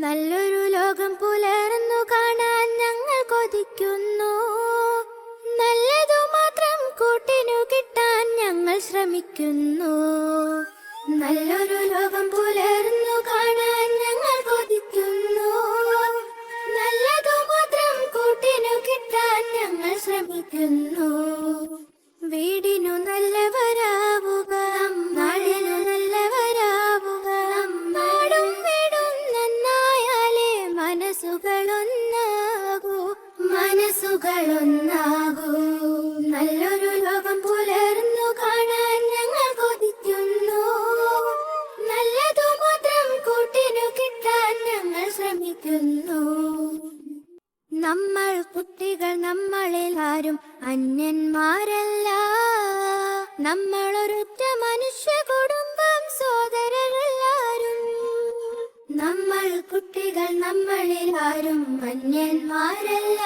നല്ലൊരു ലോകം പുലർന്നു കാണാൻ ഞങ്ങൾ കൊതിക്കുന്നു. നല്ലതു മാത്രം കൂട്ടിനു കിട്ടാൻ ഞങ്ങൾ ശ്രമിക്കുന്നു. നല്ലൊരു ലോകം പുലർന്നു കാണാൻ ഞങ്ങൾ കൊതിക്കുന്നു. നല്ലതു മാത്രം കൂട്ടിനു കിട്ടാൻ ഞങ്ങൾ ശ്രമിക്കുന്നു. വീടിനു നല്ലവരാവുക, നാടിനു നല്ലവരാവുക. നാടും വീടും നന്നായാലേ മനസ്സുകളൊന്നാകൂ, മനസ്സുകളൊന്നാകൂ. നല്ലൊരു ലോകം പുലർന്നു കാണാൻ ഞങ്ങൾ കൊതിക്കുന്നു. നല്ലതു മാത്രം കൂട്ടിനു കിട്ടാൻ ഞങ്ങൾ ശ്രമിക്കുന്നു. നമ്മൾ കുട്ടികൾ, നമ്മളിൽ ആരും അന്യന്മാരല്ല. നമ്മളൊരൊറ്റ മനുഷ്യ കുടുംബം, സോദരരെല്ലാരും. നമ്മൾ കുട്ടികൾ, നമ്മളിൽ ആരും അന്യന്മാരല്ല.